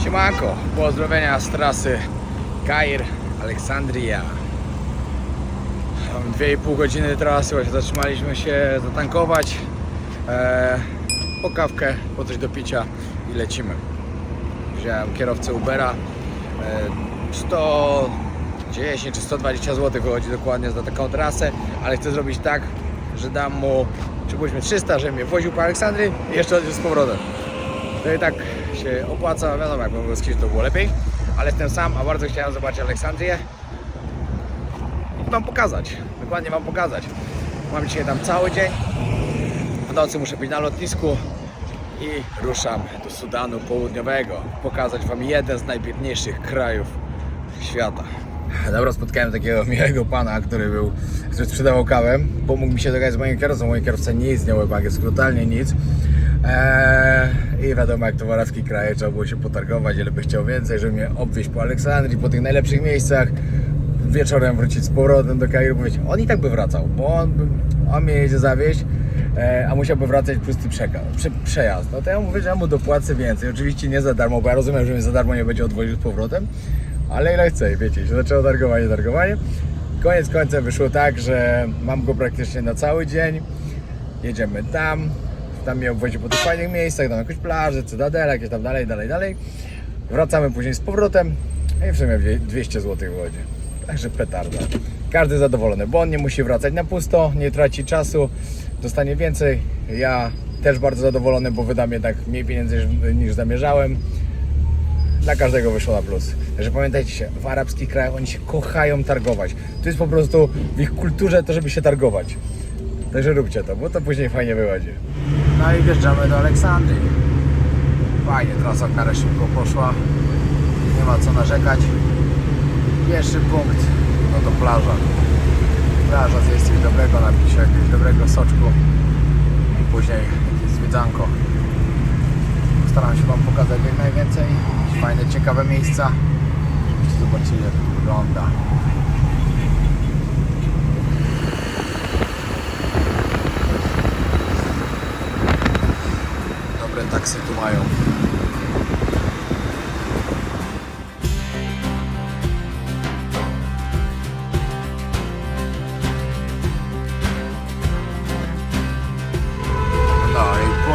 Siemanko, pozdrowienia z trasy Kair, Aleksandria. Mam 2,5 godziny trasy, właśnie zatrzymaliśmy się zatankować, po kawkę, po coś do picia i lecimy. Wziąłem kierowcę Ubera, 110 czy 120 zł wychodzi dokładnie za taką trasę, ale chcę zrobić tak, że dam mu, przypuśćmy 300, że mnie woził po Aleksandrii i jeszcze odjeżdżę z powrotem. To i tak się opłaca, wiadomo, jakbym był z kimś, to było lepiej, ale jestem sam, a bardzo chciałem zobaczyć Aleksandrię i Wam pokazać, dokładnie Wam pokazać. Mam dzisiaj tam cały dzień, w nocy muszę być na lotnisku i ruszam do Sudanu Południowego, pokazać Wam jeden z najbiedniejszych krajów świata. Dobra, spotkałem takiego miłego pana, który sprzedawał kawę, pomógł mi się dogadać z moim kierowcą, mój kierowca nic nie łeb jest brutalnie nic. I wiadomo, jak to w arabskich krajach, trzeba było się potargować, ile by chciał więcej, żeby mnie obwieźć po Aleksandrii, po tych najlepszych miejscach, wieczorem wrócić z powrotem do Kairu, powiedzieć, on i tak by wracał, bo on mnie jedzie zawieźć, a musiałby wracać pusty przejazd. No to ja mówię, że ja mu dopłacę więcej, oczywiście nie za darmo, bo ja rozumiem, że mnie za darmo nie będzie odwoził z powrotem, ale ile chce, wiecie, się zaczęło targowanie. Koniec końcem wyszło tak, że mam go praktycznie na cały dzień, jedziemy tam mnie obwozi po tych fajnych miejscach, tam jakąś plażę, Cytadela, jakieś tam dalej. Wracamy później z powrotem i w sumie 200 zł wychodzi. Także petarda. Każdy zadowolony, bo on nie musi wracać na pusto, nie traci czasu, dostanie więcej. Ja też bardzo zadowolony, bo wydam jednak mniej pieniędzy niż zamierzałem. Dla każdego wyszło na plus. Także pamiętajcie się, w arabskich krajach oni się kochają targować. To jest po prostu w ich kulturze to, żeby się targować. Także róbcie to, bo to później fajnie wychodzi. No i wjeżdżamy do Aleksandrii. Fajnie, trasa w miarę szybko poszła. Nie ma co narzekać. Pierwszy punkt, no to plaża. Plaża, zjeść coś dobrego, napić się jakiegoś dobrego soczku. I później jakieś zwiedzanko. Staram się Wam pokazać jak najwięcej. Fajne, ciekawe miejsca. Żebyście zobaczyli, jak to wygląda. Taksy tu mają. No i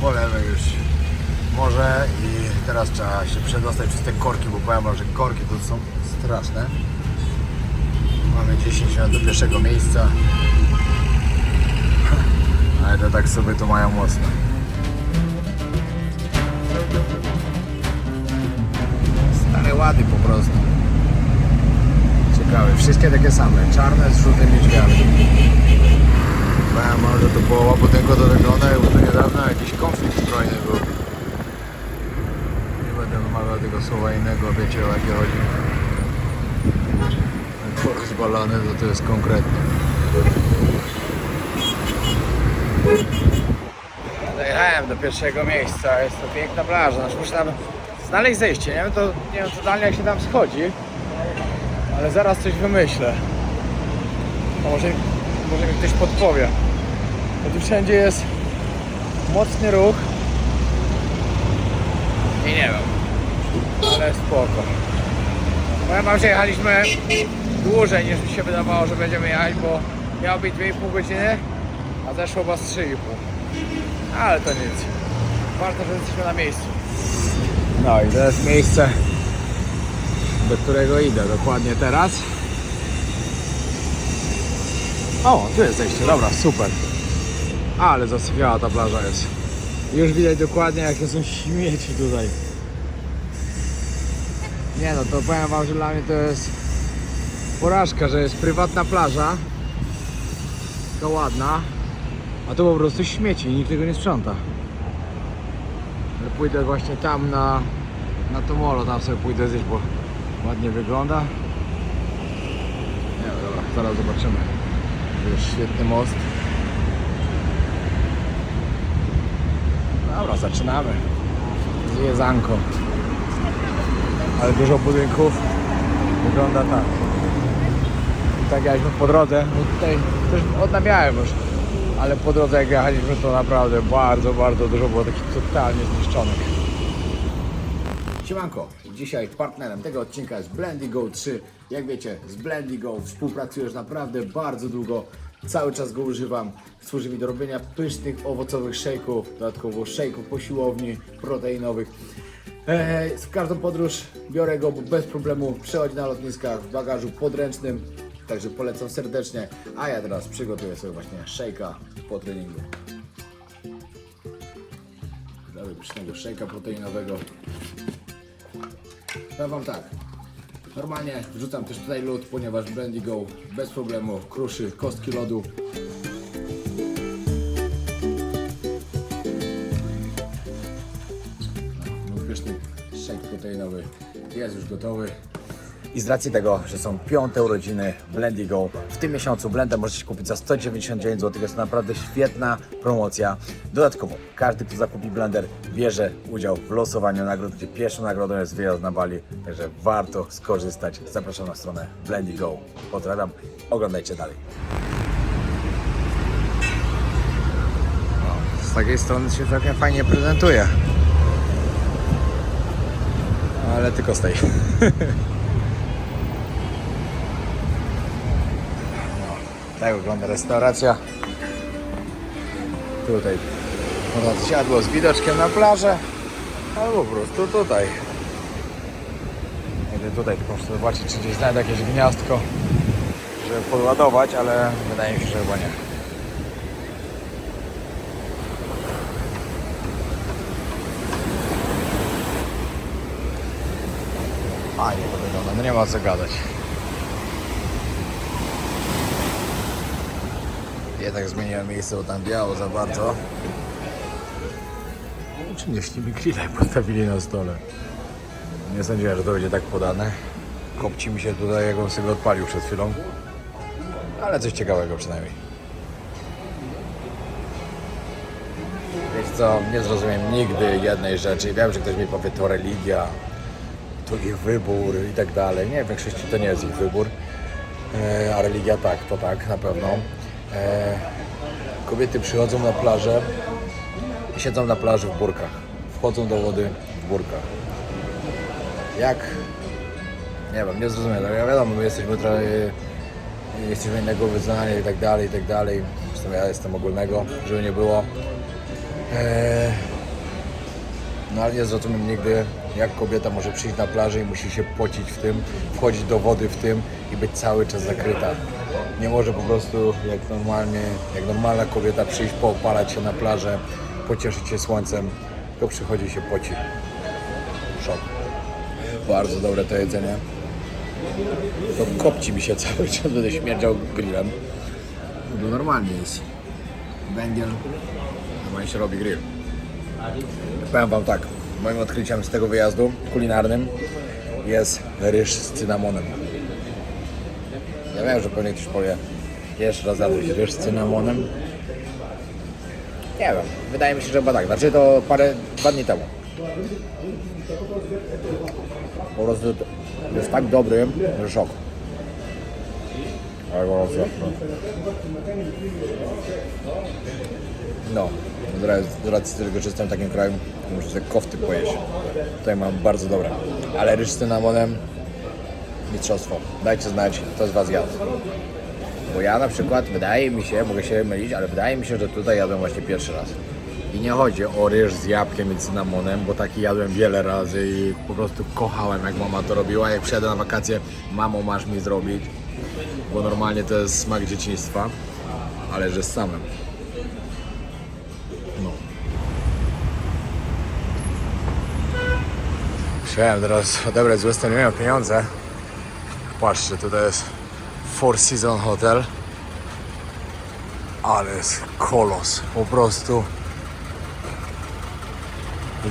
po lewej już morze i teraz trzeba się przedostać przez te korki, bo powiem wam, że korki to są straszne. Mamy 10 minut do pierwszego miejsca. Ale to tak sobie to mają mocno. Stare łady po prostu. Ciekawe, wszystkie takie same, czarne z żółtymi drzwiami. Powiem, że to połowa budynku to wygląda, jakby to niedawno jakiś konflikt zbrojny był. Nie będę wymawiał tego słowa innego, wiecie o jakie chodzi. Rozbalone to jest konkretnie. Dojechałem do pierwszego miejsca, jest to piękna plaża, znaczy muszę tam znaleźć zejście, nie wiem totalnie jak się tam schodzi, ale zaraz coś wymyślę. To może mi ktoś podpowie. Bo tu wszędzie jest mocny ruch i nie wiem, ale spoko. Powiem wam, że jechaliśmy dłużej niż mi się wydawało, że będziemy jechać, bo miało być 2,5 godziny, a zeszło chyba z 3,5. Ale to nic. Ważne, że jesteśmy na miejscu. No i to jest miejsce, do którego idę dokładnie teraz. O, tu jest zejście, dobra, super. Ale zasypiała ta plaża jest. Już widać dokładnie jakie są śmieci tutaj. Nie no, to powiem wam, że dla mnie to jest porażka, że jest prywatna plaża. Taka ładna. A to po prostu śmieci i nikt tego nie sprząta. Ale pójdę właśnie tam na to molo, tam sobie pójdę zjeść, bo ładnie wygląda. Nie wiem, dobra, zaraz zobaczymy. To jest świetny most. Dobra, zaczynamy. Zwiedzanko. Ale dużo budynków. Wygląda tak. Tak jechaliśmy po drodze, bo tutaj też odnawiałem już. Ale po drodze jak jechaliśmy, to naprawdę bardzo dużo było takich totalnie zniszczonych. Siemanko, dzisiaj partnerem tego odcinka jest Blendigo 3. Jak wiecie, z Blendigo współpracuję już naprawdę bardzo długo. Cały czas go używam. Służy mi do robienia pysznych, owocowych szejków, dodatkowo szejków po siłowni, proteinowych. W każdą podróż biorę go, bo bez problemu przechodzi na lotniskach w bagażu podręcznym. Także polecam serdecznie. A ja teraz przygotuję sobie właśnie szejka po treningu. Zrobię pysznego szejka proteinowego. Powiem wam tak, normalnie wrzucam też tutaj lód, ponieważ Blendigo bez problemu kruszy kostki lodu. Mój pyszny shake proteinowy jest już gotowy. I z racji tego, że są 5. urodziny Blendigo, w tym miesiącu blenda możecie kupić za 199 zł. Jest to naprawdę świetna promocja. Dodatkowo, każdy, kto zakupi blender, bierze udział w losowaniu nagród, gdzie pierwszą nagrodą jest wyjazd na Bali. Także warto skorzystać. Zapraszam na stronę Blendigo. Pozdrawiam, oglądajcie dalej. Z takiej strony się całkiem fajnie prezentuje. Ale tylko z tej. Tak wygląda restauracja. Tutaj można zjadło z widoczkiem na plażę, albo po prostu tutaj. Idę tutaj, tylko muszę zobaczyć, czy gdzieś znajdę jakieś gniazdko, żeby podładować, ale wydaje mi się, że chyba nie. Fajnie to wygląda, no nie ma co gadać. Ja tak zmieniłem miejsce, bo tam biało za bardzo. Czy nie ślimy grilla i postawili na stole? Nie sądziłem, że to będzie tak podane. Kopci mi się tutaj, jak on sobie odpalił przed chwilą. Ale coś ciekawego przynajmniej. Wiecie co, nie zrozumiem nigdy jednej rzeczy. Wiem, że ktoś mi powie, to religia, to ich wybór i tak dalej. Nie, w większości to nie jest ich wybór. A religia tak, to tak, na pewno. Kobiety przychodzą na plażę i siedzą na plaży w burkach. Wchodzą do wody w burkach. Jak? Nie wiem, nie zrozumiem. Ja wiadomo, my jesteśmy innego wyznania i tak dalej, i tak dalej. Zresztą ja jestem ogólnego, żeby nie było. No ale nie zrozumiem nigdy, jak kobieta może przyjść na plażę i musi się pocić w tym, wchodzić do wody w tym i być cały czas zakryta. Nie może po prostu jak normalna kobieta przyjść, poopalać się na plażę, pocieszyć się słońcem, tylko przychodzi i się poci. Szok. Bardzo dobre to jedzenie. To kopci mi się cały czas, będę śmierdział grillem. No normalnie jest. Węgiel, normalnie się robi grill. Powiem wam tak, moim odkryciem z tego wyjazdu kulinarnym jest ryż z cynamonem. Ja wiem, że pewnie ktoś powie, jeszcze raz jadłeś ryż z cynamonem. Nie wiem, wydaje mi się, że chyba tak, znaczy to 2 dni temu. Po prostu jest tak dobry, że szok. No, z racji tego, że jestem w takim kraju, muszę sobie kofty pojeść. Tutaj mam bardzo dobre. Ale ryż z cynamonem, mistrzostwo. Dajcie znać, kto z was jadł. Bo ja na przykład, wydaje mi się, mogę się mylić, ale wydaje mi się, że tutaj jadłem właśnie pierwszy raz. I nie chodzi o ryż z jabłkiem i cynamonem, bo taki jadłem wiele razy i po prostu kochałem, jak mama to robiła. Jak przyjadę na wakacje, mamo, masz mi zrobić, bo normalnie to jest smak dzieciństwa, ale że z samym. No. Chciałem teraz odebrać z Western Union pieniądze. Patrzcie, tutaj jest Four Seasons Hotel. Ale jest kolos, po prostu.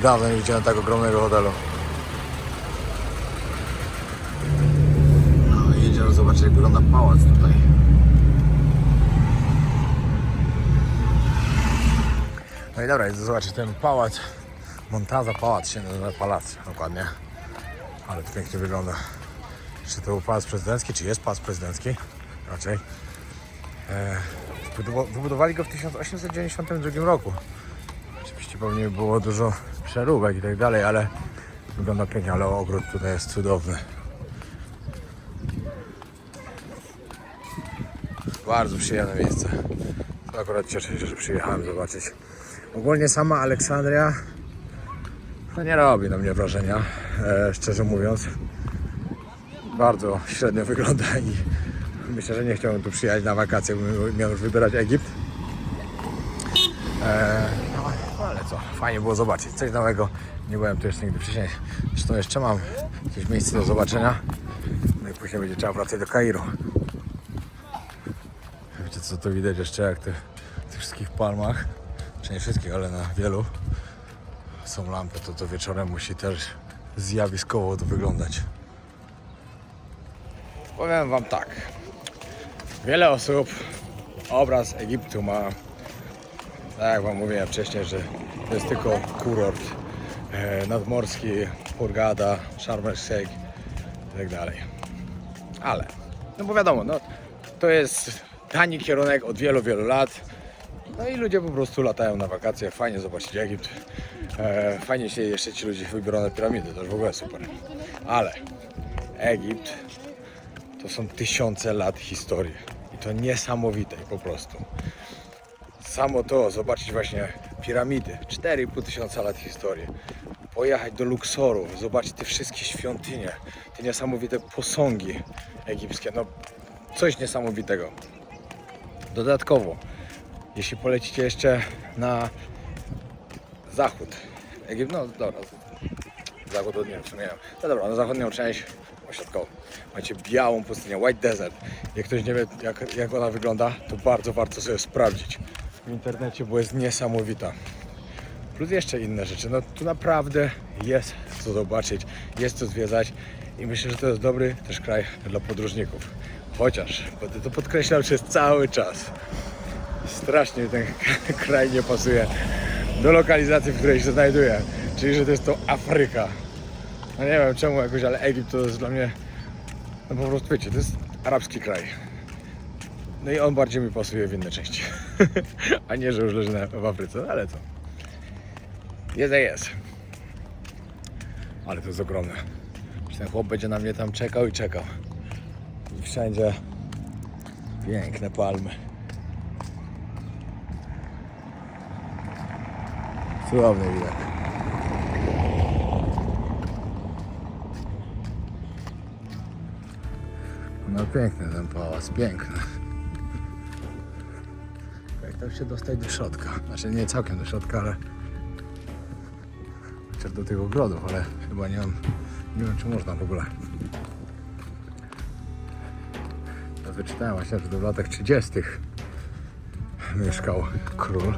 Dawno nie widziałem tak ogromnego hotelu. No i jedziemy zobaczyć, jak wygląda pałac tutaj. No i dobra, idę zobaczyć ten pałac. Montaza Pałac się nazywa, Palac dokładnie. Ale to pięknie wygląda. Czy to był pałac prezydencki, czy jest pałac prezydencki? Raczej. Wybudowali go w 1892 roku. Oczywiście pewnie było dużo przeróbek i tak dalej, ale Wygląda pięknie, ale ogród tutaj jest cudowny. Bardzo przyjemne miejsce. To akurat cieszę się, że przyjechałem zobaczyć. Ogólnie sama Aleksandria no nie robi na mnie wrażenia, szczerze mówiąc. Bardzo średnio wygląda i myślę, że nie chciałbym tu przyjechać na wakacje, bym miał już wybierać Egipt. No ale co, fajnie było zobaczyć coś nowego. Nie byłem tu jeszcze nigdy wcześniej. Zresztą jeszcze mam jakieś miejsce do zobaczenia. No i później będzie trzeba wracać do Kairu. Wiecie co tu widać jeszcze, jak w tych wszystkich palmach, czy nie wszystkich, ale na wielu są lampy, to wieczorem musi też zjawiskowo to wyglądać. Powiem wam tak, wiele osób obraz Egiptu ma, tak jak wam mówiłem wcześniej, że to jest tylko kurort nadmorski, Hurghada, Sharm el-Sheikh i tak dalej. Ale, no bo wiadomo, no, to jest tani kierunek od wielu, wielu lat. No i ludzie po prostu latają na wakacje, fajnie zobaczyć Egipt. Fajnie się jeszcze ci ludzie wybiorą na piramidy, to już w ogóle super. Ale Egipt to są tysiące lat historii i to niesamowite po prostu. Samo to, zobaczyć właśnie piramidy, 4,5 tysiąca lat historii. Pojechać do Luksoru, zobaczyć te wszystkie świątynie, te niesamowite posągi egipskie, no coś niesamowitego. Dodatkowo, jeśli polecicie jeszcze na zachód Egipt, no dobra, zachód od nie wiem, no dobra, na zachodnią część ośrodkową macie białą pustynię, White Desert. Jak ktoś nie wie jak ona wygląda, to bardzo warto sobie sprawdzić w internecie, bo jest niesamowita. Plus jeszcze inne rzeczy, no tu naprawdę jest co zobaczyć, jest co zwiedzać i myślę, że to jest dobry też kraj dla podróżników. Chociaż, będę to podkreślał przez cały czas, strasznie ten kraj nie pasuje do lokalizacji, w której się znajduje, czyli że to jest to Afryka. No nie wiem czemu jakoś, ale Egipt to jest dla mnie, no po prostu wiecie, to jest arabski kraj. No i on bardziej mi pasuje w inne części, a nie, że już leży w Afryce, no ale co. Jest. Ale to jest ogromne. Ten chłop będzie na mnie tam czekał i czekał. I wszędzie piękne palmy. Cudowny widok. No piękny ten pałac, piękny. Jak tam się dostać do środka? Znaczy nie całkiem do środka, ale chociaż do tych ogrodów, ale chyba nie wiem czy można w ogóle. Ja wyczytałem właśnie, że w latach 30. mieszkał król.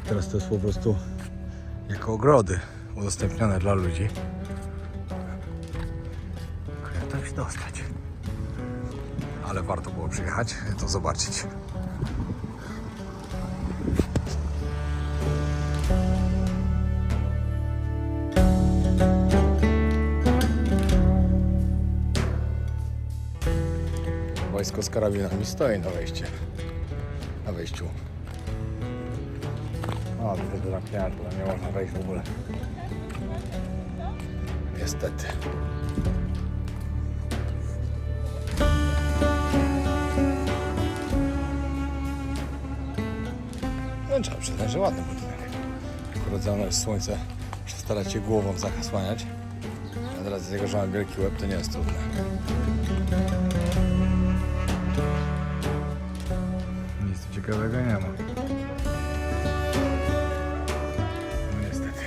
Teraz to jest po prostu jako ogrody udostępnione dla ludzi. Jak tam się dostać? Ale warto było przyjechać, to zobaczyć. Wojsko z karabinami stoi na wejściu. O, to zamknięte, tam nie można wejść w ogóle. Niestety. No trzeba przyznać, że ładny budynek. Akurat za mną jest słońce, muszę starać się głową zasłaniać. A teraz z tego, że mam wielki łeb, to nie jest trudne. Nic tu ciekawego nie ma. No niestety.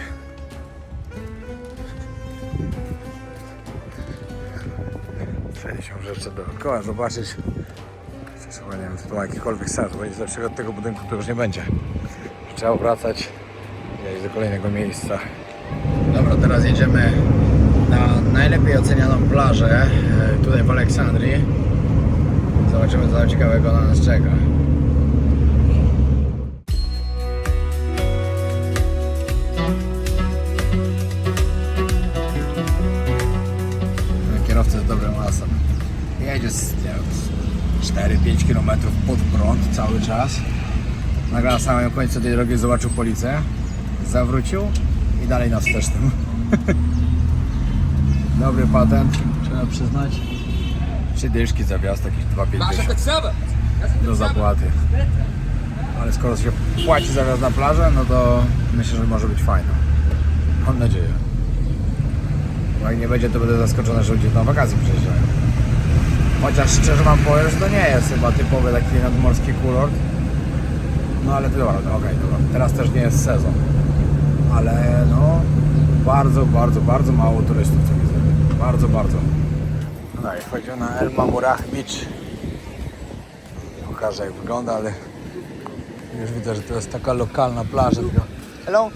Wszędzie się rzeczy dookoła zobaczyć. Chyba nie wiem, czy to ma jakikolwiek sens, bo nic lepszego od tego budynku to już nie będzie. Trzeba wracać i jeździć do kolejnego miejsca. Dobra, teraz jedziemy na najlepiej ocenianą plażę tutaj w Aleksandrii. Zobaczymy, co tam ciekawego na nas czeka. Kierowca jest dobrym asem. Jedzie z 4-5 km pod prąd cały czas. Nagle na samym końcu tej drogi zobaczył policję, zawrócił i dalej nas też tym. Dobry patent, trzeba przyznać. 3 dyszki za wjazd, jakieś 2,50 do zapłaty. Ale skoro się płaci za wjazd na plażę, no to myślę, że może być fajno. Mam nadzieję. Bo jak nie będzie, to będę zaskoczony, że ludzie na wakacje przyjeżdżają. Chociaż szczerze wam powiem, że to nie jest chyba typowy taki nadmorski kurort. No ale to dobra, no okej, dobra. Teraz też nie jest sezon. Ale no bardzo mało turystów, co widzę. Bardzo. No i wchodzimy na El Mamurah Beach. Pokażę jak wygląda, ale już widzę, że to jest taka lokalna plaża. Tylko... Hello?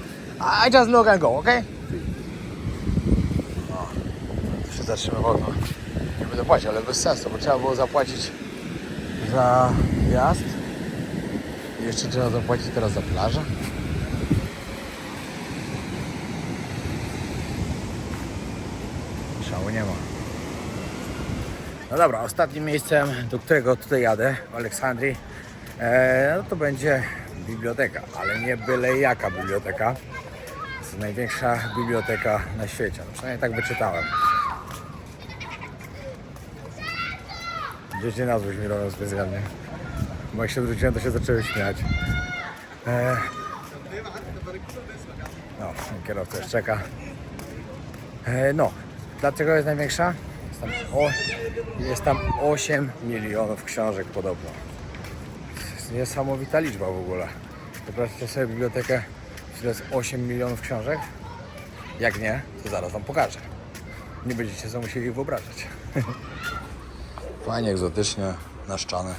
I just look and go, okay? No, tu się zatrzymywał, no. Nie będę płacił, ale bez sensu, bo trzeba było zapłacić za wjazd. I jeszcze trzeba zapłacić teraz za plażę. Szału nie ma. No dobra, ostatnim miejscem, do którego tutaj jadę, w Aleksandrii, no to będzie biblioteka, ale nie byle jaka biblioteka. To jest największa biblioteka na świecie, no przynajmniej tak wyczytałem. Dzieci nazwy mi robią specjalnie, bo jak się wróciłem, to się zaczęły śmiać. No, kierowca już czeka. No, dlaczego jest największa? Jest tam 8 milionów książek podobno. To jest niesamowita liczba w ogóle. Wyobraźcie sobie bibliotekę, że jest 8 milionów książek. Jak nie, to zaraz wam pokażę. Nie będziecie sobie musieli ich wyobrażać. Fajnie, egzotycznie, na ścianę.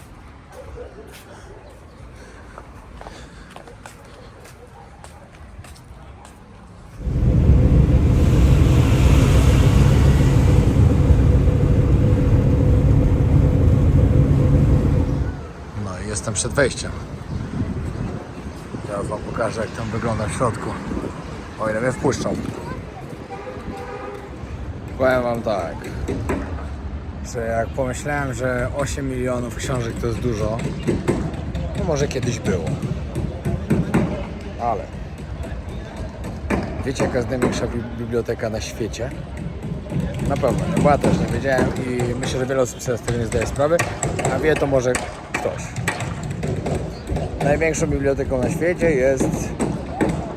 Jestem przed wejściem. Teraz wam pokażę, jak tam wygląda w środku. O ile mnie wpuszczą. Powiem wam tak, że jak pomyślałem, że 8 milionów książek to jest dużo, to może kiedyś było. Ale wiecie, jaka jest największa biblioteka na świecie? Na pewno, no bo ja też nie wiedziałem i myślę, że wiele osób sobie z tego nie zdaje sprawy, a wie to może ktoś. Największą biblioteką na świecie jest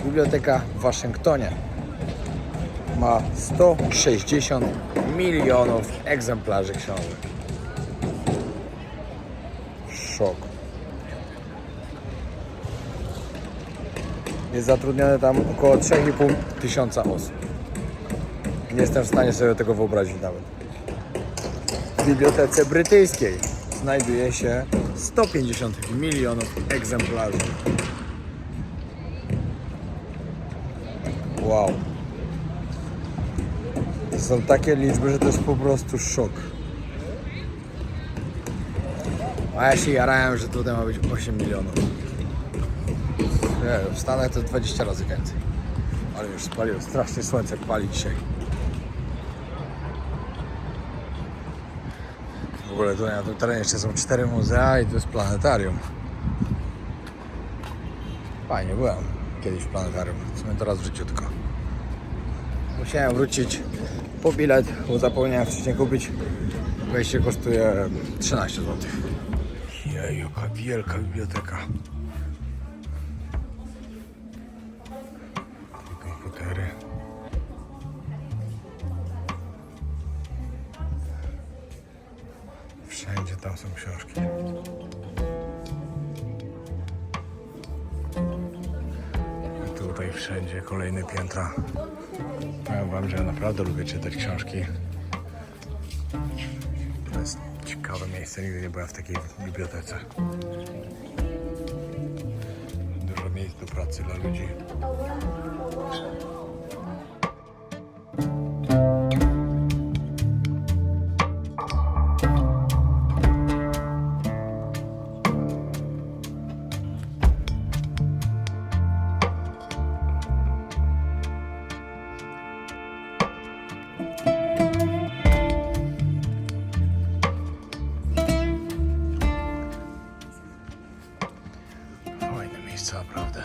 biblioteka w Waszyngtonie. Ma 160 milionów egzemplarzy książek. Szok. Jest zatrudnione tam około 3,5 tysiąca osób. Nie jestem w stanie sobie tego wyobrazić nawet. W bibliotece brytyjskiej znajduje się 150 milionów egzemplarzy. Wow. To są takie liczby, że to jest po prostu szok. A ja się jarałem, że tutaj ma być 8 milionów. Nie, w Stanach to 20 razy więcej. Ale już spaliło, strasznie słońce pali dzisiaj. W ogóle tutaj na tym terenie jeszcze są 4 muzea i tu jest planetarium. Fajnie, byłem kiedyś w planetarium. W sumie to raz w życiu tylko. Musiałem wrócić po bilet, bo zapomniałem wcześniej kupić. Wejście kosztuje 13 zł. Jej, jaka wielka biblioteka. Komputery. Wszędzie tam są książki. I tutaj wszędzie kolejne piętra. Powiem wam, że ja naprawdę lubię czytać książki. To jest ciekawe miejsce, nigdy nie byłem w takiej bibliotece. Dużo miejsc do pracy dla ludzi. Naprawdę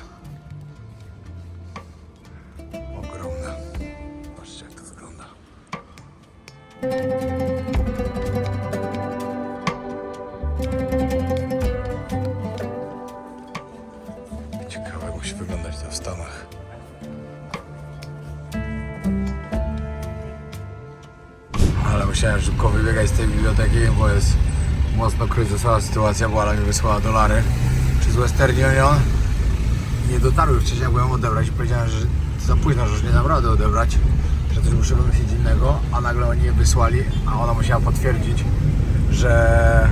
ogromne. Patrzcie, jak to wygląda. Ciekawe, jak musi wyglądać to w Stanach. Ale musiałem szybko wybiegać z tej biblioteki, bo jest mocno kryzysowa sytuacja, bo Ala mi wysłała dolary przez Western Union. Nie dotarły wcześniej, jak byłem odebrać. Powiedziałem, że za późno, że już nie dam rady odebrać, że coś muszę wymyślić innego, a nagle oni je wysłali, a ona musiała potwierdzić, że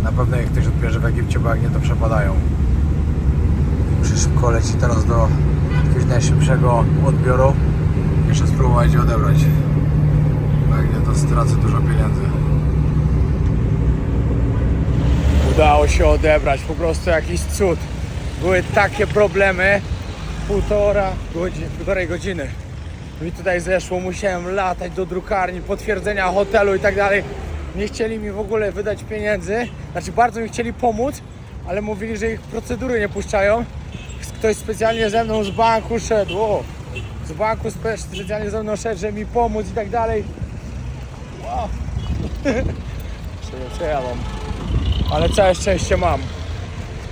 na pewno jak ktoś odbierze w Egipcie, bo jak nie, to przepadają. Muszę szybko lecieć teraz do jakiegoś najszybszego odbioru, jeszcze spróbować je odebrać. Bo jak nie, to stracę dużo pieniędzy. Udało się odebrać, po prostu jakiś cud. Były takie problemy, półtorej godziny mi tutaj zeszło, musiałem latać do drukarni, potwierdzenia hotelu i tak dalej. Nie chcieli mi w ogóle wydać pieniędzy, znaczy bardzo mi chcieli pomóc, ale mówili, że ich procedury nie puszczają. Ktoś specjalnie ze mną z banku szedł, z banku specjalnie ze mną szedł, żeby mi pomóc i tak dalej. Wow. Co ja mam? Ale całe szczęście mam.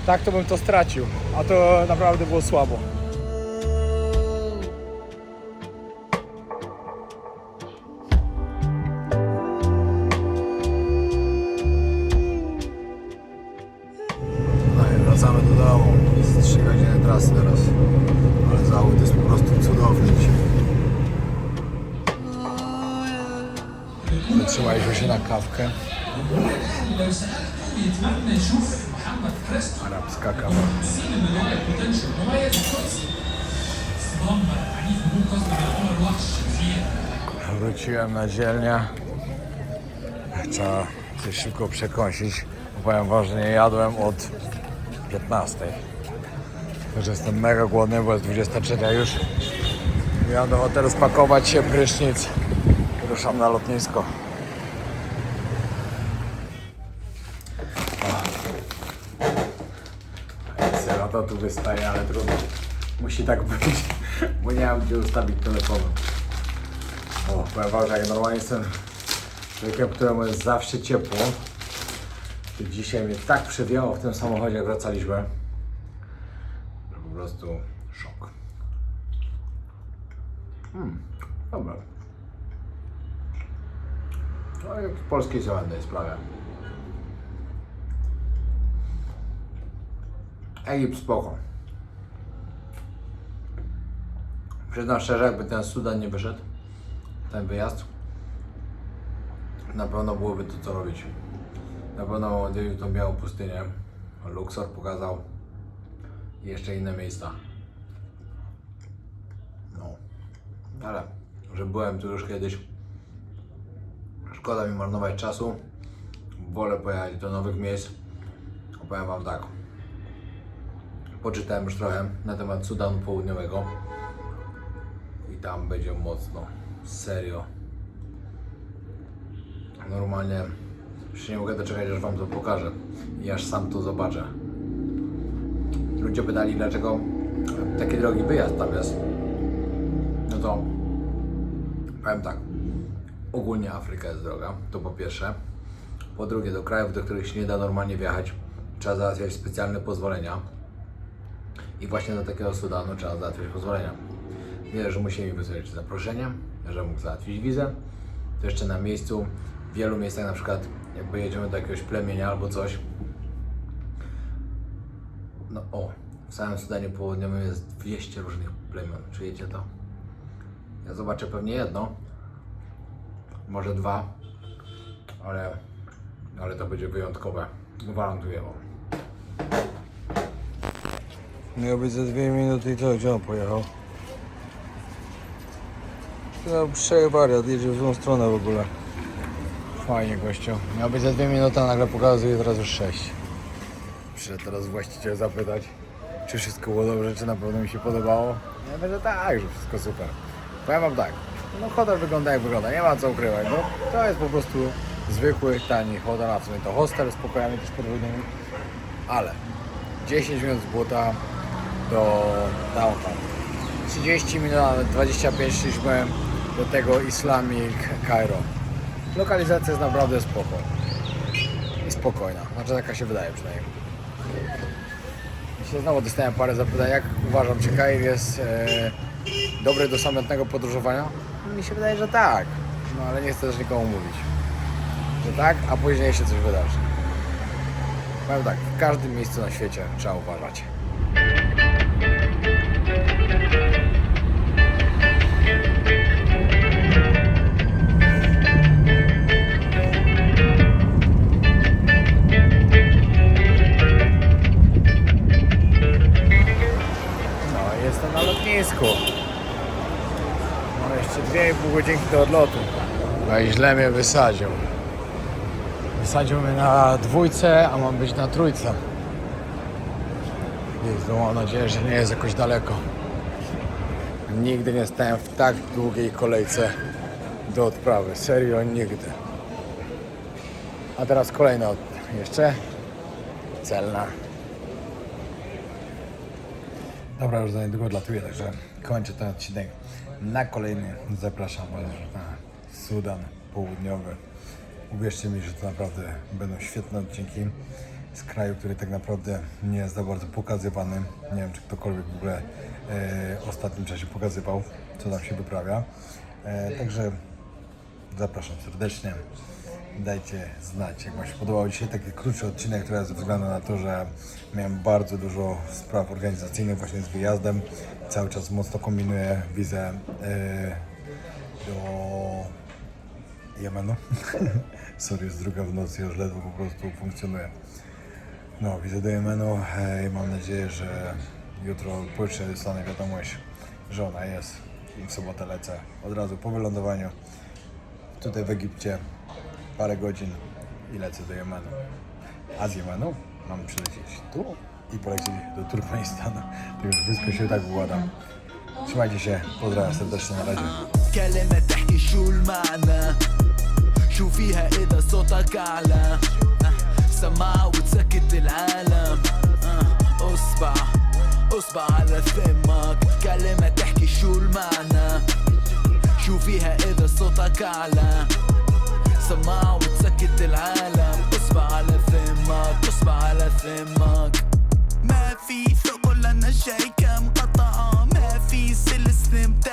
Tak to bym to stracił, a to naprawdę było słabo. No i wracamy do domu. Jest 3 godziny trasy teraz. Ale zachód jest po prostu cudowny dzisiaj. Zatrzymaliśmy się na kawkę. Arabska kawa. Wróciłem na dzielnię. Trzeba coś szybko przekąsić. Powiem wam, że nie jadłem od 15. Także jestem mega głodny, bo jest 23 już. Miałem do hotelu spakować się, prysznic. Ruszam na lotnisko. To tu wystaje, ale trudno. Musi tak być, bo nie mam gdzie ustawić telefonu. O, powiem wam, że jak normalnie jestem człowiekiem, któremu jest zawsze ciepło, to dzisiaj mnie tak przewiało w tym samochodzie, jak wracaliśmy, że po prostu szok. Dobra. No jak w polskiej żołędnej sprawie. Egipt spoko. Przyznam szczerze, jakby ten Sudan nie wyszedł, ten wyjazd, na pewno byłoby to co robić. Na pewno odwiedził tą białą pustynię, Luxor pokazał i jeszcze inne miejsca. No, ale że byłem tu już kiedyś, szkoda mi marnować czasu, wolę pojechać do nowych miejsc. Opowiem wam tak. Poczytałem już trochę na temat Sudanu Południowego i tam będzie mocno, serio. Normalnie już nie mogę doczekać, aż wam to pokażę i aż sam to zobaczę. Ludzie pytali, dlaczego taki drogi wyjazd tam jest. No to powiem tak, ogólnie Afryka jest droga, to po pierwsze. Po drugie, do krajów, do których się nie da normalnie wjechać, trzeba załatwiać specjalne pozwolenia. I właśnie do takiego Sudanu trzeba załatwić pozwolenia. Nie, że musimy wysłać zaproszenie, że mógł załatwić wizę. To jeszcze na miejscu, w wielu miejscach, na przykład jakby jedziemy do jakiegoś plemienia albo coś. No w samym Sudanie Południowym jest 200 różnych plemion. Czujecie to? Ja zobaczę pewnie jedno, może 2, ale to będzie wyjątkowe. Gwarantuję wam. Miał być za 2 minuty i co? Gdzie on pojechał? No, wariat, jedzie w złą stronę w ogóle. Fajnie, gościu. Miał być za 2 minuty, a nagle pokazuje teraz już 6. Przyszedł teraz właściciel zapytać, czy wszystko było dobrze, czy na pewno mi się podobało. Ja mówię, że tak, że wszystko super. Powiem wam tak, no hotel wygląda jak wygląda, nie ma co ukrywać, bo to jest po prostu zwykły, tani hotel, a w sumie to hostel z pokojami też podwójnymi, ale 10 minut z buta do downtown. 30 minut, nawet 25 szliśmy do tego Islamic Cairo. lokalizacja jest naprawdę spoko. I spokojna, znaczy taka się wydaje przynajmniej. Dzisiaj znowu dostałem parę zapytań, jak uważam, czy Kair jest dobry do samotnego podróżowania? Mi się wydaje, że tak, no ale nie chcę też nikomu mówić, że tak, a później się coś wydarzy. Powiem tak, w każdym miejscu na świecie trzeba uważać. Jestem na lotnisku. Mam jeszcze 2,5 godzinki do odlotu. No i źle mnie wysadził. Wysadził mnie na 2, a mam być na 3. Jezu, mam nadzieję, że nie jest jakoś daleko. Nigdy nie stałem w tak długiej kolejce do odprawy. Serio, nigdy. A teraz kolejna jeszcze celna. Dobra, już za niedługo odlatuję, także kończę ten odcinek. Na kolejny zapraszam Was na Sudan Południowy. Uwierzcie mi, że to naprawdę będą świetne odcinki z kraju, który tak naprawdę nie jest za bardzo pokazywany. Nie wiem, czy ktokolwiek w ogóle w ostatnim czasie pokazywał, co tam się wyprawia. Także zapraszam serdecznie. Dajcie znać, jak Wam się podobał dzisiaj taki krótszy odcinek, który ze względu na to, że miałem bardzo dużo spraw organizacyjnych właśnie z wyjazdem. Cały czas mocno kombinuję wizę do Jemenu. Sorry, jest 2 w nocy, już ledwo po prostu funkcjonuje. No, wizę do Jemenu i mam nadzieję, że jutro pojutrze dostanę wiadomość, że ona jest i w sobotę lecę od razu po wylądowaniu tutaj w Egipcie. Parę godzin i lecę do Jemenu. A z Jemenu mam przylecieć tu i polecieć do Turkmenistanu. To już wszystko się tak układa. Trzymajcie się, pozdrawiam serdecznie, na razie. كلمة تحكي شو المعنى شو فيها إذا صوتك أعلى سماع وتسكت العالم أصبع على فمك كلمة تحكي شو المعنى شو فيها إذا صوتك أعلى سماع وتسكت العالم اصبع على فمك ما في ثقل أنا شاي كم